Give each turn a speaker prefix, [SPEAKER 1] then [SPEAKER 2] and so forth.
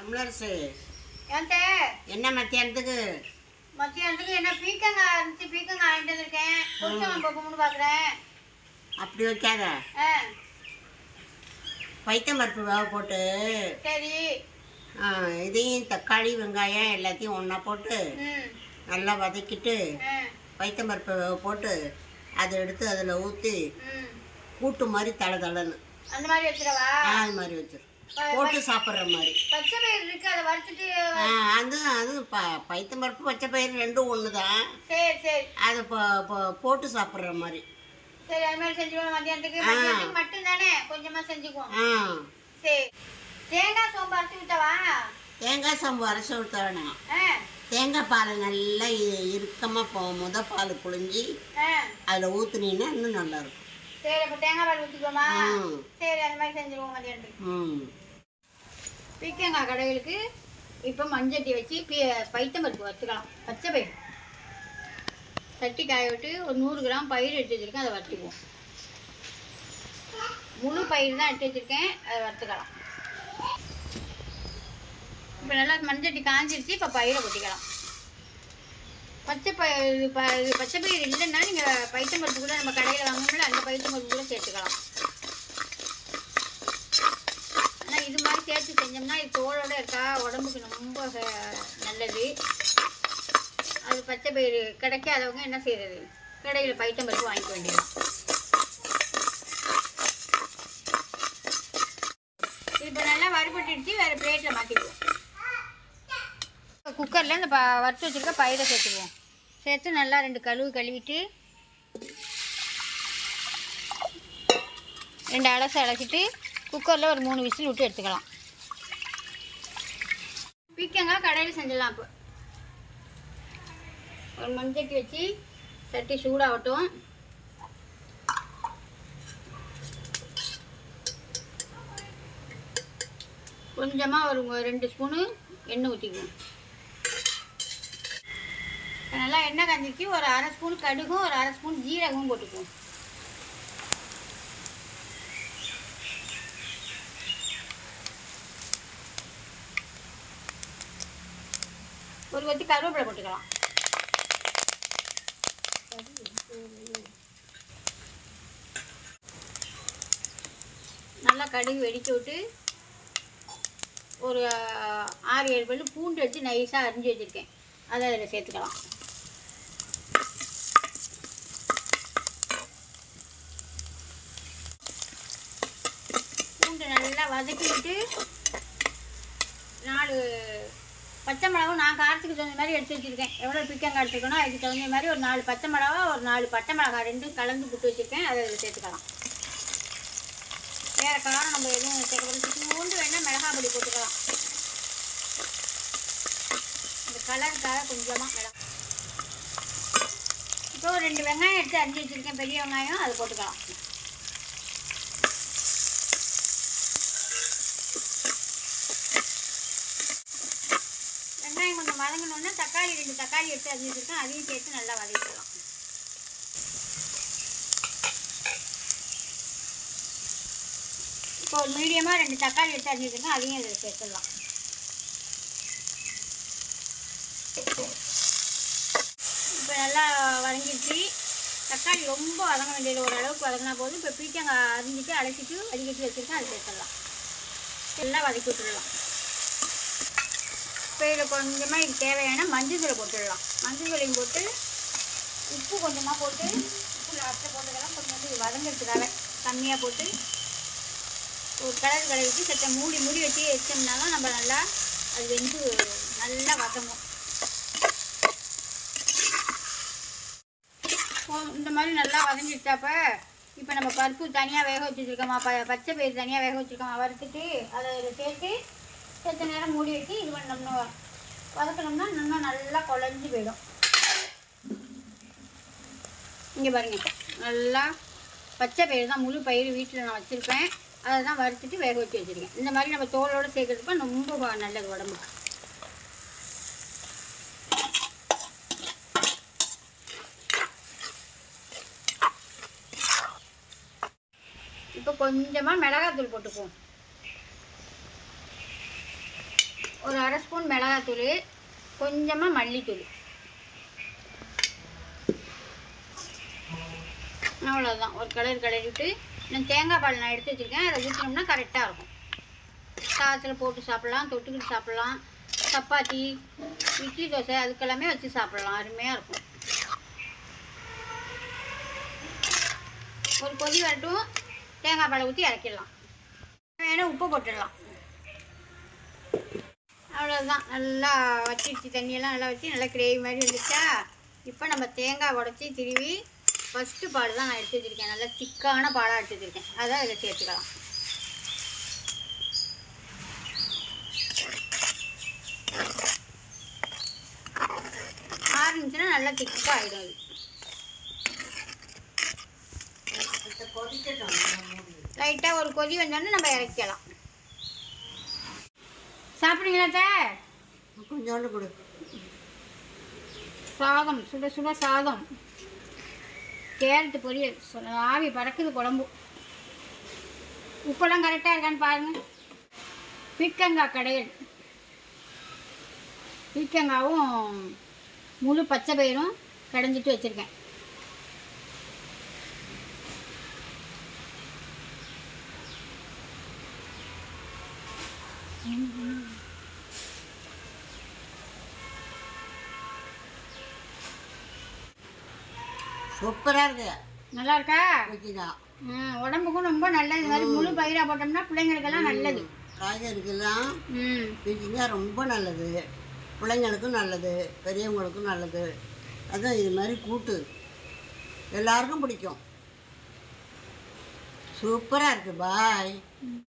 [SPEAKER 1] தமிழரசு
[SPEAKER 2] ஏன்டே
[SPEAKER 1] என்ன மத்தியானத்துக்கு
[SPEAKER 2] என்ன பீக்கங்காய் இருந்துச்சு, பீக்கங்காய் வாங்கிட்டு வந்திருக்கேன். கொஞ்சம் போகும்னு பார்க்குறேன்.
[SPEAKER 1] அப்படி வைக்காத, பைத்தம் பருப்பு வேக போட்டு
[SPEAKER 2] சரி
[SPEAKER 1] இதையும் தக்காளி வெங்காயம் எல்லாத்தையும் ஒன்றா போட்டு நல்லா வதக்கிட்டு பைத்தம் பருப்பு வேக போட்டு அதை எடுத்து அதில் ஊற்றி கூட்டு மாதிரி தளன்னு
[SPEAKER 2] அந்த மாதிரி வச்சிடவா?
[SPEAKER 1] அது மாதிரி வச்சிரு, போட்டு சாப்பிட்ற மாதிரி.
[SPEAKER 2] பச்சை பயிர் இருக்கு, அதை வறுத்துட்டு
[SPEAKER 1] அது பைத்தம் பருப்பு பச்சை பயிர் ரெண்டும் ஒன்று தான்.
[SPEAKER 2] சரி சரி,
[SPEAKER 1] அதை போட்டு சாப்பிட்ற மாதிரி.
[SPEAKER 2] சரி அது மாதிரி செஞ்சுக்குவோம். மத்தியானத்துக்கு மட்டும் தானே, கொஞ்சமாக செஞ்சுக்குவோம். சரி, தேங்காய் சோம்பு அரைச்சி விட்டவா?
[SPEAKER 1] தேங்காய் சோம்பு அரைச்சி விட்ட வேணாம், தேங்காய் பால் நல்லா இறுக்கமாக பால் புழிஞ்சி அதில் ஊற்றுனீங்கன்னா இன்னும் நல்லாயிருக்கும்.
[SPEAKER 2] சரி, அப்போ தேங்காய் பால் ஊற்றிக்குவோமா? சரி, அந்த மாதிரி செஞ்சுருவோம் மதியானத்துக்கு. பீக்கங்காய் கடைகளுக்கு இப்போ மஞ்சட்டி வச்சு பைத்தம் பருப்பு வச்சுக்கலாம். பச்சை பயிர் தட்டி காய விட்டு ஒரு 100 கிராம் பயிர் எடுத்து வச்சுருக்கேன், அதை வறுத்துக்குவோம். முழு பயிர் தான் எடுத்து வச்சுருக்கேன், அதை வறுத்துக்கலாம். இப்போ நல்லா மஞ்சட்டி காஞ்சிருச்சு, இப்போ பயிரை கொட்டிக்கலாம். பச்சை பயிர் இல்லைன்னா நீங்கள் பைத்தம் பருப்பு கூட நம்ம கடையில் வாங்கணும்னா அந்த பைத்தம் பருப்பு கூட சேர்த்துக்கலாம். ஆனால் இது மாதிரி சேர்த்து செஞ்சோம்னா இது தோலோடு இருக்கா, உடம்புக்கு ரொம்ப நல்லது. அது பச்சை பயிர் கிடைக்காதவங்க என்ன செய்கிறது, கடையில் பைத்தம் பருப்பு வாங்கிக்க வேண்டியது. இப்போ நல்லா வறுபட்டுடுச்சு, வேறு பிளேட்டில் மாற்றிக்குவோம். குக்கரில் இந்த வறுத்து வச்சுருக்க பயிரை சேர்த்துக்குவோம். சேர்த்து நல்லா 2 கழுவிட்டு 2 அலசிட்டு குக்கரில் ஒரு 3 விசில் விட்டு எடுத்துக்கலாம். பீக்கங்காய் கடையில் செஞ்சிடலாம். இப்போ ஒரு மண்சட்டி வச்சு சட்டி சூடாகட்டும். கொஞ்சமாக ஒரு 2 ஸ்பூனு எண்ணெய் ஊற்றிக்குவோம். நல்லா எண்ணெய் காஞ்சிச்சு, ஒரு 1/2 ஸ்பூன் கடுகும் ஒரு 1/2 ஸ்பூன் ஜீரகமும் போட்டுக்குவோம். ஒரு கொத்தி கருவேப்பிலை போட்டுக்கலாம். நல்லா கடுகு வெடிச்சு விட்டு ஒரு 6-7 பல்லு பூண்டு எடுத்து நைஸாக அரிஞ்சு வச்சுருக்கேன், அதை அதில் சேர்த்துக்கலாம். பூண்டு நல்லா வதக்கிட்டு 4 பச்சை மிளகாவும் நான் காரத்துக்கு தகுந்த மாதிரி எடுத்து வச்சுருக்கேன். எவ்வளோ பீக்கங்காய் எடுத்துக்கணும் அதுக்கு தகுந்த மாதிரி ஒரு 4 பச்சை மிளகா, ஒரு 4 பச்சை மிளகாய் 2 கலந்து போட்டு வச்சுருக்கேன், அதை அதில் சேர்த்துக்கலாம். வேறு காரம் நம்ம எதுவும் சேர்க்கணும், பூண்டு வேணால் மிளகாய் பொடி போட்டுக்கலாம். இந்த கலருக்காக கொஞ்சமாக மிளகா. இப்போ ஒரு 2 வெங்காயம் எடுத்து அரிஞ்சு வச்சுருக்கேன், பெரிய வெங்காயம், அதை போட்டுக்கலாம். வெங்காயம் கொஞ்சம் வதங்கணுன்னா தக்காளி 2 தக்காளி எடுத்து அரிஞ்சு வச்சுருக்கேன், அதையும் சேர்த்து நல்லா வதக்கிக்கலாம். இப்போ ஒரு மீடியமாக 2 தக்காளி எடுத்து அரிஞ்சு வச்சுருக்கேன், அதையும் இதில் சேர்த்துடலாம். இப்போ நல்லா வதங்கிடுச்சு. தக்காளி ரொம்ப வதங்க வேண்டியது, ஓரளவுக்கு வதங்கினா போதும். இப்போ பீக்கங்காய் அரிஞ்சிட்டு அடைச்சிட்டு வடிகட்டி வச்சுருக்கேன், அதை சேர்த்துடலாம். எல்லாம் வதக்கி விட்டுடலாம். இப்போ இதில் கொஞ்சமாக இதுக்கு தேவையான மஞ்சள் தூளை போட்டுடலாம். மஞ்சள் தூளையும் போட்டு உப்பு கொஞ்சமாக போட்டு, உப்பு லாஸ்ட்டில் போட்டுக்கலாம். கொஞ்சம் வதங்கிறதுக்காக கம்மியாக போட்டு ஒரு கலருக்கு சற்ற மூடி வச்சு வச்சோம்னாலும் நம்ம நல்லா அது வெந்து நல்லா வதங்கும். இந்த மாதிரி நல்லா வதங்கிடுச்சாப்ப இப்போ நம்ம பருப்பு தனியாக வேக வச்சுருக்கோமா, பச்சை பயிர் தனியாக வேக வச்சுருக்கோமா, வறுத்துட்டு அதை சேர்த்து செத்த நேரம் மூடி வச்சு இது பண்ணோம்னா வதக்கணும்னா இன்னும் நல்லா குழஞ்சி போயிடும். இங்கே பாருங்கள், நல்லா பச்சை பயிர் தான், முழு பயிர் வீட்டில் நான் வச்சுருப்பேன், அதை தான் வறுத்துட்டு வேக வச்சு வச்சுருக்கேன். இந்த மாதிரி நம்ம தோலோடு சேர்க்குறதுப்ப ரொம்ப நல்லது உடம்புக்கு. இப்போ கொஞ்சமாக மிளகாத்தூள் போட்டுக்குவோம். ஒரு அரை ஸ்பூன் மிளகாத்தூள், கொஞ்சமாக மல்லித்தூள். அவ்வளோதான். ஒரு கிளறிட்டு நான் தேங்காய் பால் நான் எடுத்து வச்சுருக்கேன். அதை ஊற்றினோம்னா கரெக்டாக இருக்கும். சாதத்தில் போட்டு சாப்பிட்லாம், தொட்டுக்கிட்டு சாப்பிட்லாம், சப்பாத்தி, இட்லி, தோசை அதுக்கெல்லாமே வச்சு சாப்பிட்லாம். அருமையாக இருக்கும். ஒரு கொதி வரட்டும், தேங்காய் பாலை ஊற்றி இறக்கிடலாம். வேணும் உப்பு போட்டுடலாம். அவ்வளோதான். நல்லா வச்சிடுச்சு, தண்ணியெல்லாம் நல்லா வச்சு நல்லா கிரேவி மாதிரி வந்துச்சா. இப்போ நம்ம தேங்காய் உடச்சி திருவி ஃபஸ்ட்டு பால் தான் நான் எடுத்து வச்சுருக்கேன். நல்லா திக்கான பாலாக எடுத்து வச்சுருக்கேன். அதான் இதில் சேர்த்துக்கலாம். ஆரம்பிச்சுன்னா நல்லா திக்காக ஆகிடும். லைட்டாக ஒரு கொதி வந்தோடனே நம்ம இறக்கலாம். சாப்பிடுங்களா சார்?
[SPEAKER 1] கொஞ்சோண்டு கொடு.
[SPEAKER 2] சாதம், சுட சுட சாதம், கேரட்டு பொரியல், ஆவி பறக்குது குழம்பு. உப்பெல்லாம் கரெக்டாக இருக்கான்னு பாருங்கள். பீர்க்கங்காய் கடையல், பீர்க்கங்காவும் முழு பச்சை பயிரும் கடைஞ்சிட்டு வச்சுருக்கேன்.
[SPEAKER 1] சூப்பராக இருக்கு.
[SPEAKER 2] நல்லா இருக்கா?
[SPEAKER 1] வச்சுதான்
[SPEAKER 2] உடம்புக்கும் ரொம்ப நல்லது. இது மாதிரி முழு பயிராக போட்டோம்னா பிள்ளைங்களுக்கெல்லாம் நல்லது.
[SPEAKER 1] காய்கறிக்கெல்லாம் பீக்கிங்காக ரொம்ப நல்லது. பிள்ளைங்களுக்கும் நல்லது, பெரியவங்களுக்கும் நல்லது. அதுவும் இது மாதிரி கூட்டு எல்லாருக்கும் பிடிக்கும். சூப்பராக இருக்குது. பாய்.